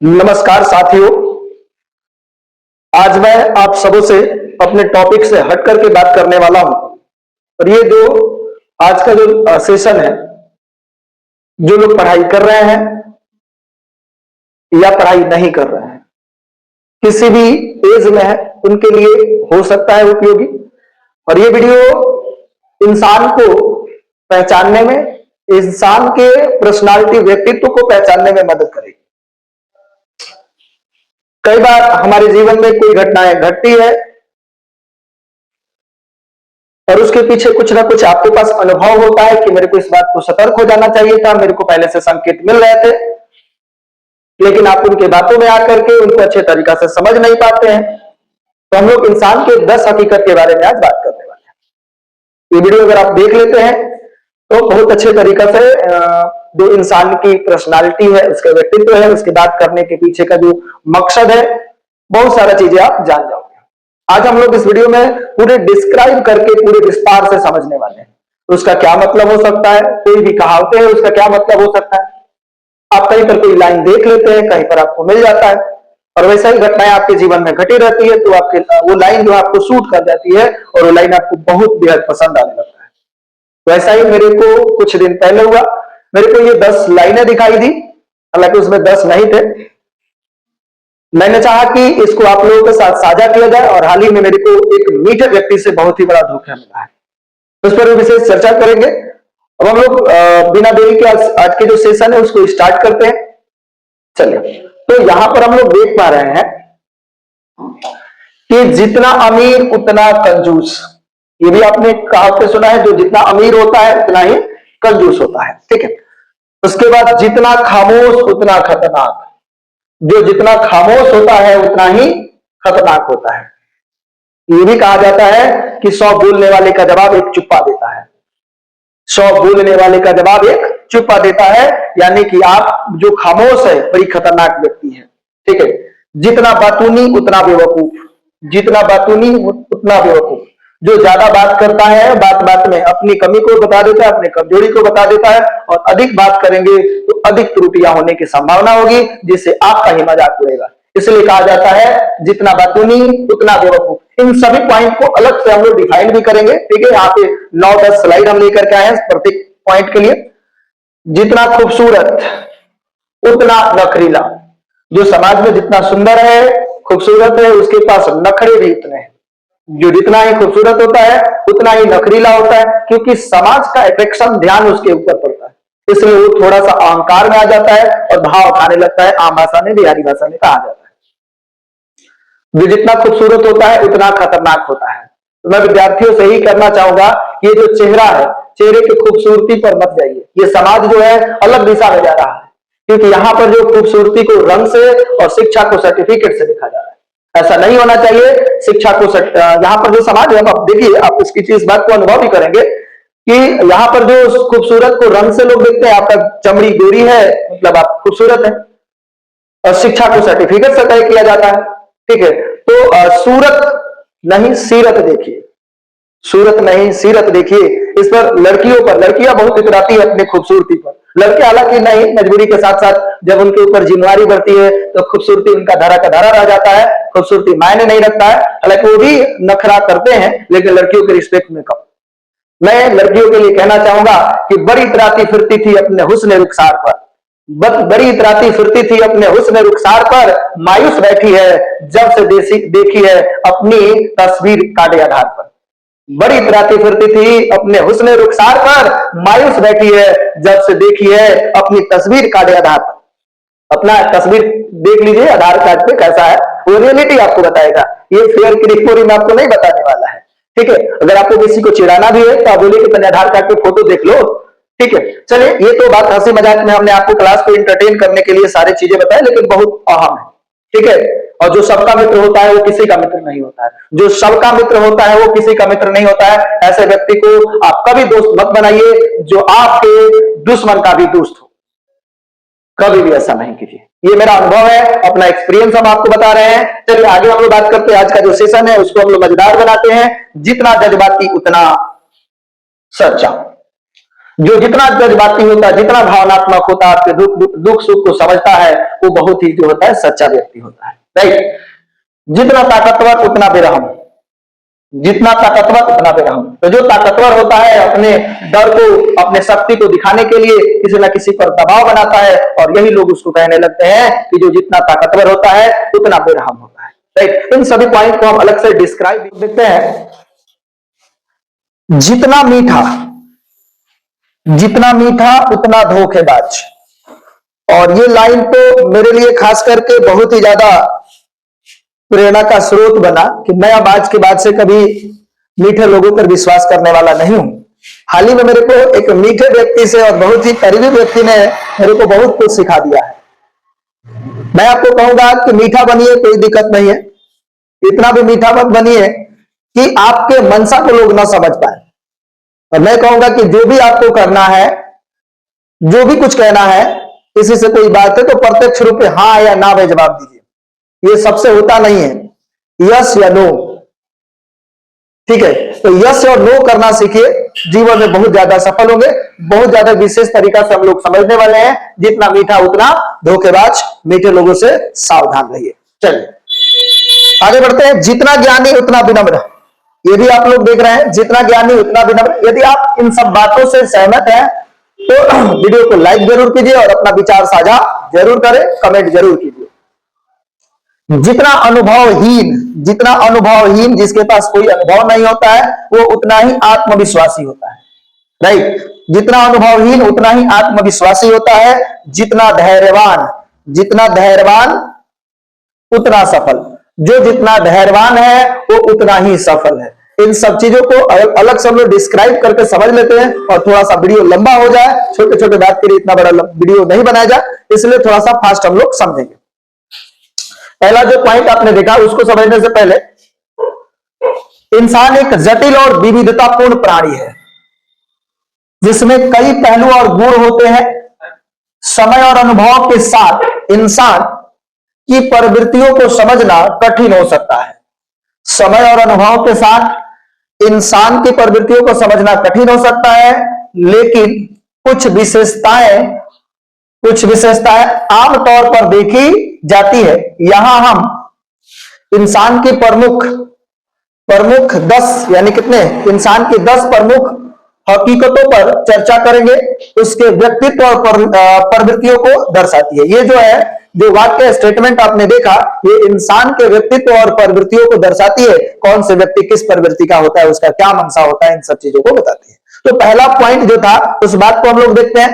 नमस्कार साथियों, आज मैं आप सबों से अपने टॉपिक से हट करके बात करने वाला हूं। और ये जो आज का जो सेशन है, जो लोग पढ़ाई कर रहे हैं या पढ़ाई नहीं कर रहे हैं, किसी भी एज में है, उनके लिए हो सकता है उपयोगी। और ये वीडियो इंसान को पहचानने में, इंसान के पर्सनालिटी, व्यक्तित्व को पहचानने में मदद करेगी। कई बार हमारे जीवन में कोई घटनाएं घटती है और उसके पीछे कुछ ना कुछ आपके पास अनुभव होता है कि मेरे को इस बात को सतर्क हो जाना चाहिए था, मेरे को पहले से संकेत मिल रहे थे, लेकिन आप उनके बातों में आकर के उनको अच्छे तरीका से समझ नहीं पाते हैं। तो हम लोग इंसान के 10 हकीकत के बारे में आज बात करने वाले हैं। ये वीडियो अगर आप देख लेते हैं तो बहुत अच्छे तरीका से जो इंसान की पर्सनालिटी है, उसका व्यक्तित्व है, उसकी बात करने के पीछे का जो मकसद है, बहुत सारा चीजें आप जान जाओगे। आज हम लोग इस वीडियो में पूरे डिस्क्राइब करके पूरे विस्तार से समझने वाले हैं। तो उसका क्या मतलब हो सकता है, कोई भी कहावतें हैं उसका क्या मतलब हो सकता है। आप कहीं पर कोई लाइन देख लेते हैं, कहीं पर आपको मिल जाता है और वैसा ही घटनाएं आपके जीवन में घटी रहती है, तो आपके वो लाइन जो आपको सूट कर जाती है और वो लाइन आपको बहुत बेहद पसंद आने लगता है। वैसा ही मेरे को कुछ दिन पहले हुआ। मेरे को ये 10 लाइनें दिखाई दी, हालांकि उसमें 10 नहीं थे। मैंने चाहा कि इसको आप लोगों के साथ साझा किया जाए और हाल ही में मेरे को एक मीठे व्यक्ति से बहुत ही बड़ा धोखा मिला है, उस पर विशेष चर्चा करेंगे। अब हम लोग बिना देरी के आज के जो सेशन है उसको स्टार्ट करते हैं। चलिए, तो यहां पर हम लोग देख पा रहे हैं कि जितना अमीर उतना कंजूस। ये भी आपने कहावत सुना है, जो जितना अमीर होता है उतना ही कंजूस होता है। ठीक है। उसके बाद जितना खामोश उतना खतरनाक। जो जितना खामोश होता है उतना ही खतरनाक होता है। ये भी कहा जाता है कि 100 बोलने वाले का जवाब एक चुप्पा देता है। 100 बोलने वाले का जवाब एक चुप्पा देता है, यानी कि आप जो खामोश है बड़ी खतरनाक व्यक्ति है। ठीक है। जितना बातूनी उतना बेवकूफ। जितना बातूनी उतना बेवकूफ। जो ज्यादा बात करता है, बात बात में अपनी कमी को बता देता है, अपनी कमजोरी को बता देता है, और अधिक बात करेंगे तो अधिक त्रुटियां होने की संभावना होगी, जिससे आपका ही मजाक उड़ेगा। इसलिए कहा जाता है जितना बातूनी उतना बेवकूफ। इन सभी पॉइंट को अलग से हम लोग डिफाइन भी करेंगे। ठीक है। यहाँ पे 9-10 स्लाइड हम लेकर के आए हैं प्रत्येक पॉइंट के लिए। जितना खूबसूरत उतना नखरीला। जो समाज में जितना सुंदर है, खूबसूरत है, उसके पास नखरे भी उतने हैं। जो जितना ही खूबसूरत होता है उतना ही नखरीला होता है, क्योंकि समाज का अट्रैक्शन, ध्यान उसके ऊपर पड़ता है, इसलिए वो थोड़ा सा अहंकार में आ जाता है और भाव खाने लगता है। आम भाषा में, बिहारी भाषा में कहा जाता है जो जितना खूबसूरत होता है उतना खतरनाक होता है। तो मैं विद्यार्थियों से ही करना चाहूंगा, ये जो चेहरा है, चेहरे की खूबसूरती पर मत जाइए। ये समाज जो है अलग दिशा में जा रहा है, क्योंकि यहाँ पर जो खूबसूरती को रंग से और शिक्षा को सर्टिफिकेट से देखा जा रहा है। ऐसा नहीं होना चाहिए। शिक्षा को यहाँ पर जो समाज है, आप देखिए, आप इसकी चीज बात को अनुभव भी करेंगे कि यहाँ पर जो खूबसूरत को रंग से लोग देखते हैं, आपका चमड़ी गोरी है मतलब आप खूबसूरत है, और शिक्षा को सर्टिफिकेट से तय किया जाता है। ठीक है। तो सूरत नहीं सीरत देखिए, सूरत नहीं सीरत देखिए। इस पर लड़कियों पर, लड़कियां बहुत इतराती है अपनी खूबसूरती पर। लड़के हालांकि नहीं, मजबूरी के साथ साथ जब उनके ऊपर जिम्मेदारी बढ़ती है तो खूबसूरती उनका धरा का धरा रह जाता है, खूबसूरती मायने नहीं रखता है। हालांकि वो भी नखरा करते हैं, लेकिन लड़कियों के रिस्पेक्ट में कम। मैं लड़कियों के लिए कहना चाहूंगा कि बड़ी इतराती फिरती थी अपने हुस्न रुखसार पर, बड़ी इतराती फिरती थी अपने हुस्न रुखसार पर, मायूस बैठी है जब से देखी है अपनी तस्वीर काटे आधार पर। बड़ी इतराती फिरती थी अपने हुस्न रुखसार पर, मायूस बैठी है जब से देखी है अपनी तस्वीर काटे आधार पर। अपना तस्वीर देख लीजिए आधार कार्ड पे कैसा है, वो रियलिटी आपको बताएगा। ये फेयर की रिपोरी में आपको नहीं बताने वाला है। ठीक है। अगर आपको किसी को चिढ़ाना भी है तो आप बोलिए कि आधार कार्ड पे फोटो देख लो। ठीक है। चलिए, ये तो बात हंसी मजाक में हमने आपको क्लास को एंटरटेन करने के लिए सारी चीजें बताई, लेकिन बहुत अहम है। ठीक है। और जो सबका मित्र होता है वो किसी का मित्र नहीं होता है। जो सबका मित्र होता है वो किसी का मित्र नहीं होता है। ऐसे व्यक्ति को आप कभी दोस्त मत बनाइए जो आपके दुश्मन का भी दोस्त हो। कभी भी ऐसा नहीं कीजिए। ये मेरा अनुभव है, अपना एक्सपीरियंस हम आपको बता रहे हैं। चलिए आगे हम लोग बात करते हैं। आज का जो सेशन है उसको हम लोग मजेदार बनाते हैं। जितना जज्बाती उतना सच्चा। जो जितना जज्बाती होता है, जितना भावनात्मक होता है, आपके दुख सुख को समझता है, वो बहुत ही जो होता है सच्चा व्यक्ति होता है। राइट। जितना ताकतवर उतना बेरहम, जितना ताकतवर उतना बेरहम। तो जो ताकतवर होता है अपने डर को, अपने शक्ति को दिखाने के लिए किसी न किसी पर दबाव बनाता है, और यही लोग उसको कहने लगते हैं कि जो जितना ताकतवर होता है उतना बेरहम होता है। राइट। इन सभी पॉइंट को हम अलग से डिस्क्राइब देखते हैं। जितना मीठा, जितना मीठा उतना धोखेबाज। और ये लाइन तो मेरे लिए खास करके बहुत ही ज्यादा प्रेरणा का स्रोत बना कि मैं अब आज के बाद से कभी मीठे लोगों पर विश्वास करने वाला नहीं हूं। हाल ही में मेरे को एक मीठे व्यक्ति से और बहुत ही करीबी व्यक्ति ने मेरे को बहुत कुछ सिखा दिया है। मैं आपको कहूंगा कि मीठा बनिए, कोई दिक्कत नहीं है, इतना भी मीठा मत बनिए कि आपके मनसा को लोग ना समझ पाए। और मैं कहूंगा कि जो भी आपको करना है, जो भी कुछ कहना है, किसी से कोई बात है तो प्रत्यक्ष रूप में हाँ या ना में जवाब दीजिए। ये सबसे होता नहीं है, यस या नो। ठीक है, तो यस और नो करना सीखिए, जीवन में बहुत ज्यादा सफल होंगे। बहुत ज्यादा विशेष तरीका से हम लोग समझने वाले हैं। जितना मीठा उतना धोखेबाज, मीठे लोगों से सावधान रहिए। चलिए आगे बढ़ते हैं। जितना ज्ञानी उतना विनम्र, ये भी आप लोग देख रहे हैं, जितना ज्ञानी उतना विनम्र। यदि आप इन सब बातों से सहमत हैं तो वीडियो को लाइक जरूर कीजिए और अपना विचार साझा जरूर करें, कमेंट जरूर कीजिए। जितना अनुभवहीन, जितना अनुभवहीन, जिसके पास कोई अनुभव नहीं होता है, वो उतना ही आत्मविश्वासी होता है। राइट। जितना अनुभवहीन उतना ही आत्मविश्वासी होता है। जितना धैर्यवान, जितना धैर्यवान उतना सफल। जो जितना धैर्यवान है वो उतना ही सफल है। इन सब चीजों को अलग से हम लोग डिस्क्राइब करके समझ लेते हैं, और थोड़ा सा वीडियो लंबा हो जाए, छोटे छोटे बात के लिए इतना बड़ा वीडियो नहीं बनाया जाए, इसलिए थोड़ा सा फास्ट हम लोग समझेंगे। पहला जो पॉइंट आपने देखा उसको समझने से पहले, इंसान एक जटिल और विविधतापूर्ण प्राणी है जिसमें कई पहलू और गुण होते हैं। समय और अनुभव के साथ इंसान की प्रवृत्तियों को समझना कठिन हो सकता है। समय और अनुभव के साथ इंसान की प्रवृत्तियों को समझना कठिन हो सकता है, लेकिन कुछ विशेषताएं आमतौर पर देखी जाती है। यहां हम इंसान की प्रमुख 10 यानी कितने, इंसान की 10 प्रमुख हकीकतों पर चर्चा करेंगे। उसके व्यक्तित्व और प्रवृत्तियों को दर्शाती है। ये जो है, जो वाक्य स्टेटमेंट आपने देखा, ये इंसान के व्यक्तित्व और प्रवृत्तियों को दर्शाती है। कौन से व्यक्ति किस प्रवृत्ति का होता है, उसका क्या मनसा होता है, इन सब चीजों को बताती है। तो पहला पॉइंट जो था उस बात को हम लोग देखते हैं।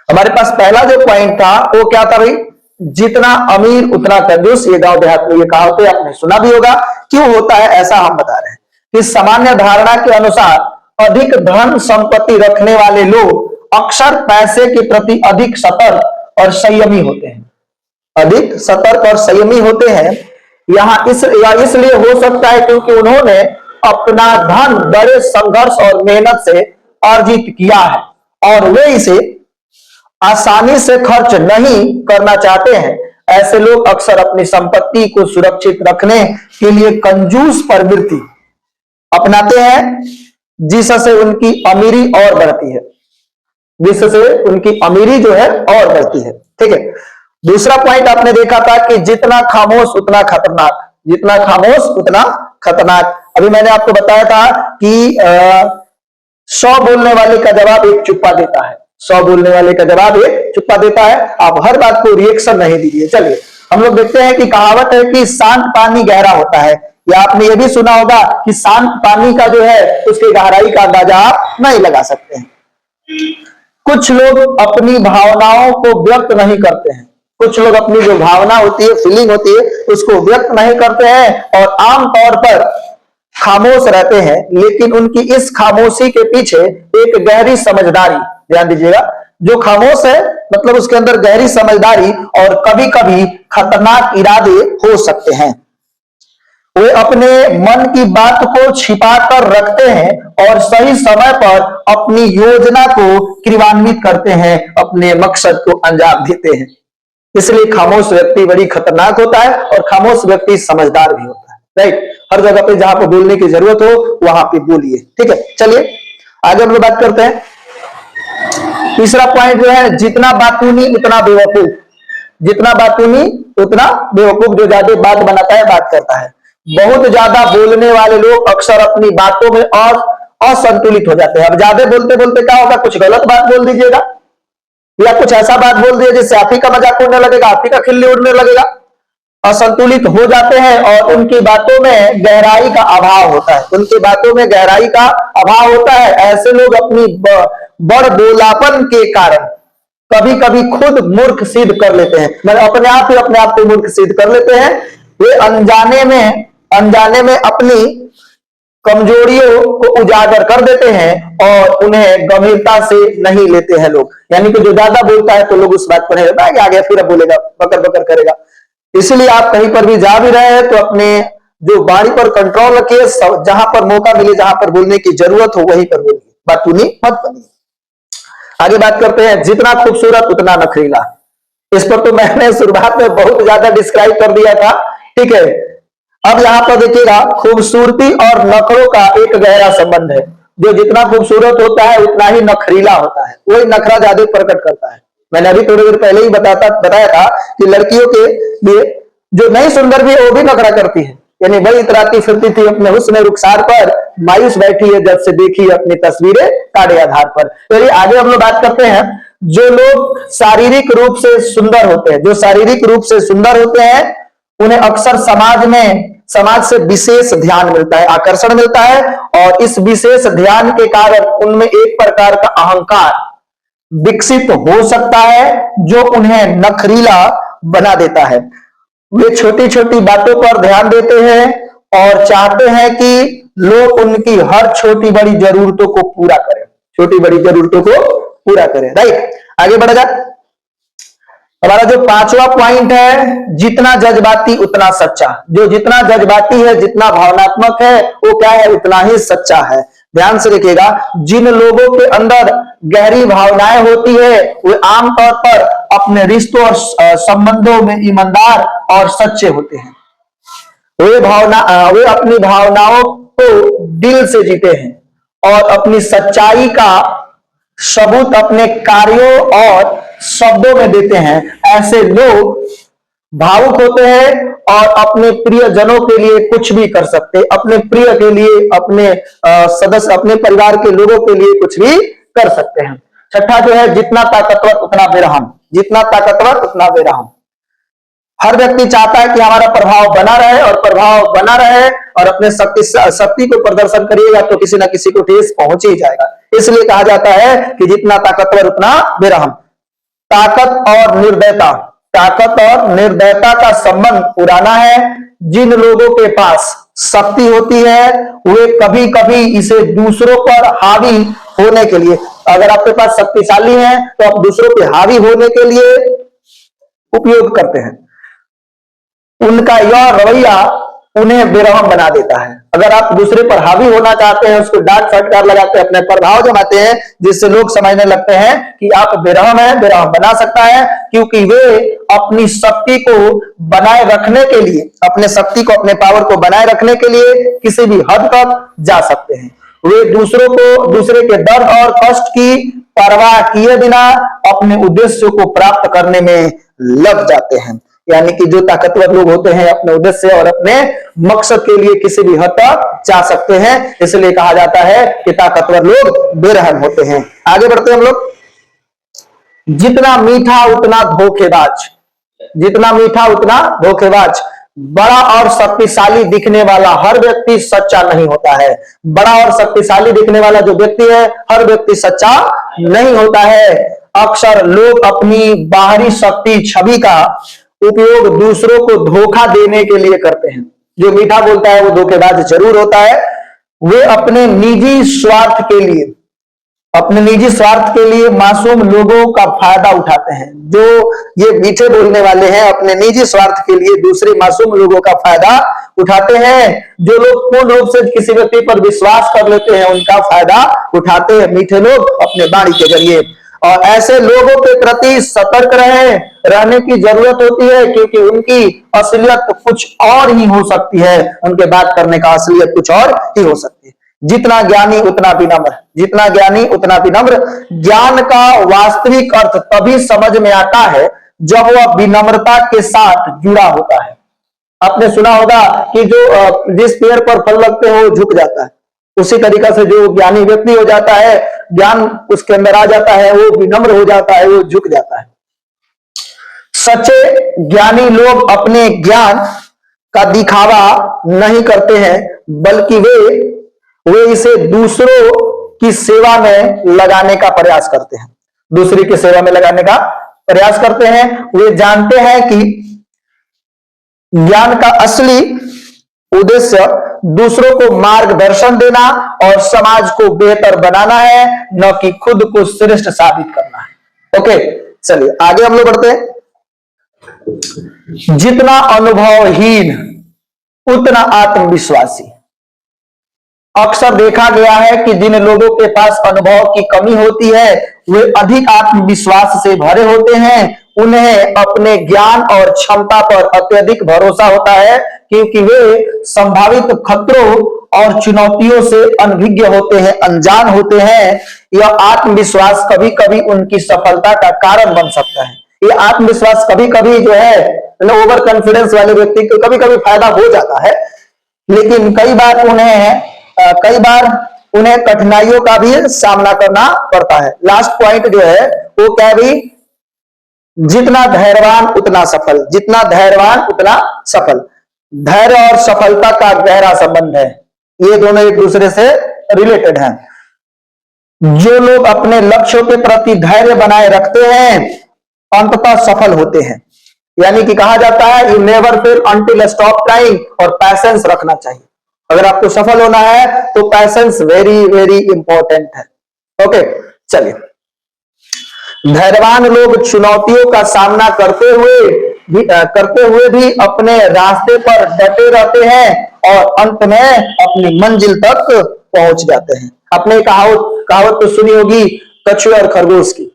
हमारे पास पहला जो पॉइंट था वो क्या था भाई, जितना अमीर उतना कंजूस। ये गांव देहात में ये कहावत आपने सुना भी होगा। क्यों होता है ऐसा, हम बता रहे हैं कि सामान्य धारणा के अनुसार अधिक धन संपत्ति रखने वाले लोग अक्सर पैसे के प्रति अधिक सतर्क और संयमी होते हैं। अधिक सतर्क और संयमी होते हैं। यहां इसलिए हो सकता है क्योंकि उन्होंने अपना धन बड़े संघर्ष और मेहनत से अर्जित किया है, और वे इसे आसानी से खर्च नहीं करना चाहते हैं। ऐसे लोग अक्सर अपनी संपत्ति को सुरक्षित रखने के लिए कंजूस प्रवृत्ति अपनाते हैं, जिससे उनकी अमीरी और बढ़ती है, जिससे उनकी अमीरी जो है और बढ़ती है। ठीक है। दूसरा पॉइंट आपने देखा था कि जितना खामोश उतना खतरनाक, जितना खामोश उतना खतरनाक। अभी मैंने आपको बताया था कि 100 बोलने वाले का जवाब एक चुप्पा देता है। 100 बोलने वाले का जवाब एक चुप्पा देता है। आप हर बात को रिएक्शन नहीं दीजिए। चलिए हम लोग देखते हैं कि कहावत है कि शांत पानी गहरा होता है, या आपने ये भी सुना होगा कि शांत पानी का जो है उसकी गहराई का अंदाजा आप नहीं लगा सकते हैं। कुछ लोग अपनी भावनाओं को व्यक्त नहीं करते हैं। कुछ लोग अपनी जो भावना होती है, फीलिंग होती है, उसको व्यक्त नहीं करते हैं और आमतौर पर खामोश रहते हैं। लेकिन उनकी इस खामोशी के पीछे एक गहरी समझदारी, ध्यान दीजिएगा, जो खामोश है मतलब उसके अंदर गहरी समझदारी और कभी कभी खतरनाक इरादे हो सकते हैं। वे अपने मन की बात को छिपा कर रखते हैं और सही समय पर अपनी योजना को क्रियान्वित करते हैं, अपने मकसद को अंजाम देते हैं। इसलिए खामोश व्यक्ति बड़ी खतरनाक होता है और खामोश व्यक्ति समझदार भी होता है। राइट। हर जगह पे जहां पर बोलने की जरूरत हो वहां पे बोलिए। ठीक है। चलिए आगे हम लोग बात करते हैं। तीसरा पॉइंट जो है, जितना बातूनी उतना बेवकूफ। जितना बातूनी उतना बेवकूफ, जो ज्यादा बात बनाता है, बात करता है। बहुत ज्यादा बोलने वाले लोग अक्सर अपनी बातों में और असंतुलित हो जाते हैं। अब ज्यादा बोलते बोलते क्या होगा, कुछ गलत बात बोल दीजिएगा या कुछ ऐसा बात बोल दिए जिससे आप ही का मजाक उड़ने लगेगा, आप ही का खिल्ली उड़ने लगेगा। असंतुलित हो जाते हैं और उनकी बातों में गहराई का अभाव होता है। उनकी बातों में गहराई का अभाव होता है। ऐसे लोग अपनी बड़ बोलापन के कारण कभी कभी खुद मूर्ख सिद्ध कर लेते हैं, मतलब अपने आप ही अपने आप को मूर्ख सिद्ध कर लेते हैं। वे अनजाने में अपनी कमजोरियों को उजागर कर देते हैं और उन्हें गंभीरता से नहीं लेते हैं लोग। यानी कि जो ज्यादा बोलता है तो लोग उस बात पर नहीं लेते, आ गया फिर अब बोलेगा, बकर बकर करेगा। इसलिए आप कहीं पर भी जा भी रहे हैं तो अपने जो वाणी पर कंट्रोल रखिए। जहां पर मौका मिले, जहां पर बोलने की जरूरत हो, वहीं पर बोलिए, बातूनी मत बनिए। आगे बात करते हैं, जितना खूबसूरत उतना नखरीला। इस पर तो मैंने शुरुआत में बहुत ज्यादा डिस्क्राइब कर दिया था, ठीक है। अब यहां पर देखिएगा, खूबसूरती और नखरों का एक गहरा संबंध है। जो जितना खूबसूरत होता है उतना ही नखरीला होता है, वही नखरा ज्यादा प्रकट करता है। मैंने अभी थोड़ी देर पहले ही बताया था कि लड़कियों के लिए जो नहीं सुंदर भी है वो भी नखरा करती है। यानी वही इतराती फिरती थी अपने हुस्न रुखसार पर, मायूस बैठी है जब से देखी अपनी तस्वीरें काढ़े आधार पर। चलिए आगे हम लोग बात करते हैं। जो लोग शारीरिक रूप से सुंदर होते हैं, जो शारीरिक रूप से सुंदर होते हैं, उन्हें अक्सर समाज से विशेष ध्यान मिलता है, आकर्षण मिलता है। और इस विशेष ध्यान के कारण उनमें एक प्रकार का अहंकार विकसित हो सकता है जो उन्हें नखरीला बना देता है। वे छोटी छोटी बातों पर ध्यान देते हैं और चाहते हैं कि लोग उनकी हर छोटी बड़ी जरूरतों को पूरा करें, छोटी बड़ी जरूरतों को पूरा करें। राइट, आगे बढ़ा जाए। हमारा जो पांचवा पॉइंट है, जितना जज्बाती उतना सच्चा। जो जितना जज्बाती है, जितना भावनात्मक है, वो क्या है, उतना ही सच्चा है। ध्यान से देखिएगा, जिन लोगों के अंदर गहरी भावनाएं होती है वे आमतौर पर अपने रिश्तों और संबंधों में ईमानदार और सच्चे होते हैं। वे अपनी भावनाओं को दिल से जीते हैं और अपनी सच्चाई का सबूत अपने कार्यों और शब्दों में देते हैं। ऐसे लोग भावुक होते हैं और अपने प्रियजनों के लिए कुछ भी कर सकते हैं, अपने प्रिय के लिए, अपने सदस्य, अपने परिवार के लोगों के लिए कुछ भी कर सकते हैं। छठा जो है, जितना ताकतवर उतना बेरहम। जितना ताकतवर उतना बेरहम। हर व्यक्ति चाहता है कि हमारा प्रभाव बना रहे, और प्रभाव बना रहे और अपने शक्ति को प्रदर्शन करिएगा तो किसी ना किसी को ठेस पहुंच ही जाएगा। इसलिए कहा जाता है कि जितना ताकतवर उतना बेरहम। ताकत और निर्दयता का संबंध पुराना है। जिन लोगों के पास शक्ति होती है वे कभी कभी इसे दूसरों पर हावी होने के लिए, अगर आपके पास शक्तिशाली है तो आप दूसरों पे हावी होने के लिए उपयोग करते हैं। उनका यह रवैया उन्हें बेरहम बना देता है। अगर आप दूसरे पर हावी होना चाहते हैं, उसको डांट फटकार लगाते हैं, अपने प्रभाव जमाते हैं, जिससे लोग समझने लगते हैं कि आप बेरहम हैं, बेरहम बना सकता है, क्योंकि वे अपनी शक्ति को बनाए रखने के लिए, अपने शक्ति को, अपने पावर को बनाए रखने के लिए किसी भी हद तक जा सकते हैं। वे दूसरे के दर्द और कष्ट की परवाह किए बिना अपने उद्देश्य को प्राप्त करने में लग जाते हैं। यानी कि जो ताकतवर लोग होते हैं अपने उद्देश्य और अपने मकसद के लिए किसी भी हद तक जा सकते हैं। इसलिए कहा जाता है कि ताकतवर लोग बेरहम होते हैं। आगे बढ़ते हैं हम लोग। जितना मीठा उतना धोखेबाज। जितना मीठा उतना धोखेबाज। बड़ा और शक्तिशाली दिखने वाला हर व्यक्ति सच्चा नहीं होता है। बड़ा और शक्तिशाली दिखने वाला जो व्यक्ति है, हर व्यक्ति सच्चा नहीं होता है। अक्सर लोग अपनी बाहरी शक्ति, छवि का उपयोग दूसरों को धोखा देने के लिए करते हैं। जो मीठा बोलता है वो धोखेबाज जरूर होता है। वे अपने निजी स्वार्थ के लिए मासूम लोगों का फायदा उठाते हैं। जो ये मीठे बोलने वाले हैं, अपने निजी स्वार्थ के लिए दूसरे मासूम लोगों का फायदा उठाते हैं। जो लोग पूर्ण रूप से किसी व्यक्ति पर विश्वास कर लेते हैं, उनका फायदा उठाते हैं मीठे लोग अपने वाणी के जरिए। और ऐसे लोगों के प्रति सतर्क रहने की जरूरत होती है, क्योंकि उनकी असलियत कुछ और ही हो सकती है। उनके बात करने का असलियत कुछ और ही हो सकती है। जितना ज्ञानी उतना विनम्र, जितना ज्ञानी उतना विनम्र। ज्ञान का वास्तविक अर्थ तभी समझ में आता है जब वह विनम्रता के साथ जुड़ा होता है। आपने सुना होगा कि जो जिस पेड़ पर फल लगते हैं वो झुक जाता है, उसी तरीका से जो ज्ञानी व्यक्ति हो जाता है, ज्ञान उसके अंदर आ जाता है, वो विनम्र हो जाता है, वो झुक जाता है। सच्चे ज्ञानी लोग अपने ज्ञान का दिखावा नहीं करते हैं, बल्कि वे इसे दूसरों की सेवा में लगाने का प्रयास करते हैं, दूसरी की सेवा में लगाने का प्रयास करते हैं। वे जानते हैं कि ज्ञान का असली उद्देश्य दूसरों को मार्गदर्शन देना और समाज को बेहतर बनाना है, न कि खुद को श्रेष्ठ साबित करना है। ओके, चलिए आगे हम लोग बढ़ते हैं। जितना अनुभवहीन उतना आत्मविश्वासी। अक्सर देखा गया है कि जिन लोगों के पास अनुभव की कमी होती है वे अधिक आत्मविश्वास से भरे होते हैं। उन्हें अपने ज्ञान और क्षमता पर अत्यधिक भरोसा होता है, क्योंकि वे संभावित खतरों और चुनौतियों से अनभिज्ञ होते हैं, अनजान होते हैं। यह आत्मविश्वास कभी कभी उनकी सफलता का कारण बन सकता है। ये आत्मविश्वास कभी कभी जो है ओवर कॉन्फिडेंस वाले व्यक्ति को कभी कभी फायदा हो जाता है, लेकिन कई बार उन्हें कठिनाइयों का भी सामना करना पड़ता है। लास्ट पॉइंट जो है वो क्या भी, जितना धैर्यवान उतना सफल, जितना धैर्यवान उतना सफल। धैर्य और सफलता का गहरा संबंध है, ये दोनों एक दूसरे से रिलेटेड हैं। जो लोग अपने लक्ष्यों के प्रति धैर्य बनाए रखते हैं अंततः सफल होते हैं। यानी कि कहा जाता है you never fail until stop trying, और पैशंस रखना चाहिए। अगर आपको सफल होना है तो पैशंस वेरी वेरी इंपॉर्टेंट है। ओके, चलिए। धैर्यवान लोग चुनौतियों का सामना करते हुए भी अपने रास्ते पर डटे रहते हैं और अंत में अपनी मंजिल तक पहुंच जाते हैं। आपने कहावत तो सुनी होगी कछुए और खरगोश की,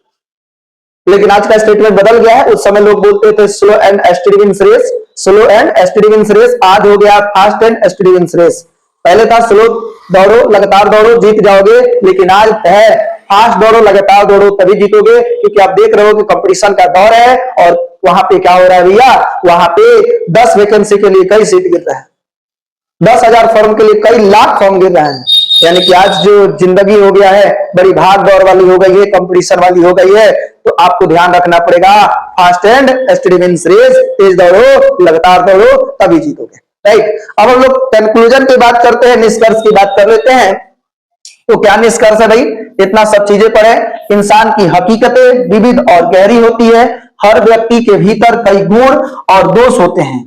लेकिन आज का स्टेटमेंट बदल गया है। उस समय लोग बोलते थे slow and steady wins race, slow and steady wins race. आज हो गया fast and steady wins race. पहले था स्लो दौड़ो, लगातार दौड़ो, जीत जाओगे, लेकिन आज है फास्ट दौड़ो, लगातार दौड़ो, तभी जीतोगे। क्योंकि आप देख रहे हो कि कंपटीशन का दौर है और वहां पे क्या हो रहा है भैया, वहां पे 10 वैकेंसी के लिए कई सीट गिर रहा है, 10,000 फॉर्म के लिए कई लाख फॉर्म गिर रहे हैं। यानी कि आज जो जिंदगी हो गया है बड़ी भाग दौड़ वाली हो गई है, कंपटीशन वाली हो गई है। तो आपको ध्यान रखना पड़ेगा, fast and steady wins race, तेज दौड़ो, लगातार दौड़ो, तभी जीतोगे। राइट, अब हम लोग कंक्लूजन की बात करते हैं, निष्कर्ष की बात कर लेते हैं। तो क्या निष्कर्ष है भाई, इतना सब चीजें पढ़े। इंसान की हकीकतें विविध और गहरी होती है। हर व्यक्ति के भीतर कई गुण और दोष होते हैं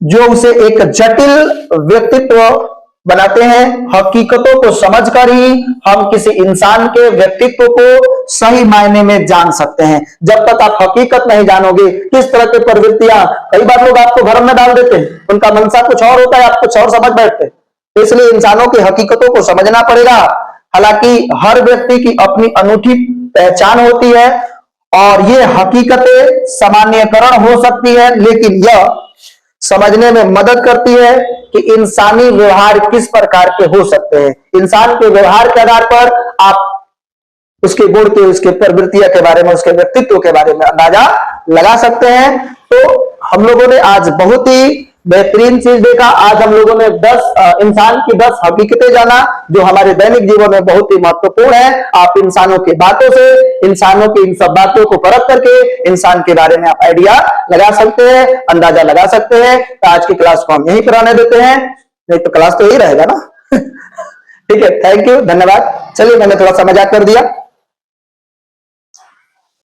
जो उसे एक जटिल व्यक्तित्व बनाते हैं। हकीकतों को समझकर ही हम किसी इंसान के व्यक्तित्व को सही मायने में जान सकते हैं। जब तक आप हकीकत नहीं जानोगे, किस तरह की प्रवृत्तियां, कई बार लोग आपको भ्रम में डाल देते हैं, उनका मनसा कुछ और होता है, आप कुछ और समझ बैठते हैं। इसलिए इंसानों की हकीकतों को समझना पड़ेगा। हालांकि हर व्यक्ति की अपनी अनूठी पहचान होती है और ये हकीकतें सामान्यकरण हो सकती है, लेकिन यह समझने में मदद करती है कि इंसानी व्यवहार किस प्रकार के हो सकते हैं। इंसान के व्यवहार के आधार पर आप उसके गुण के, उसके प्रवृत्तियों के बारे में, उसके व्यक्तित्व के बारे में अंदाजा लगा सकते हैं। तो हम लोगों ने आज बहुत ही बेहतरीन चीज देखा। आज हम लोगों ने इंसान की 10 हकीकतें जाना जो हमारे दैनिक जीवन में बहुत ही महत्वपूर्ण है। आप इंसानों की बातों से, इंसानों की इन सब बातों को परख करके इंसान के बारे में आप आइडिया लगा सकते हैं, अंदाजा लगा सकते हैं। तो आज की क्लास को हम यहीं पर आने देते हैं, नहीं तो क्लास तो यही रहेगा ना। ठीक है, थैंक यू, धन्यवाद। चलिए, मैंने थोड़ा सा मजाक कर दिया।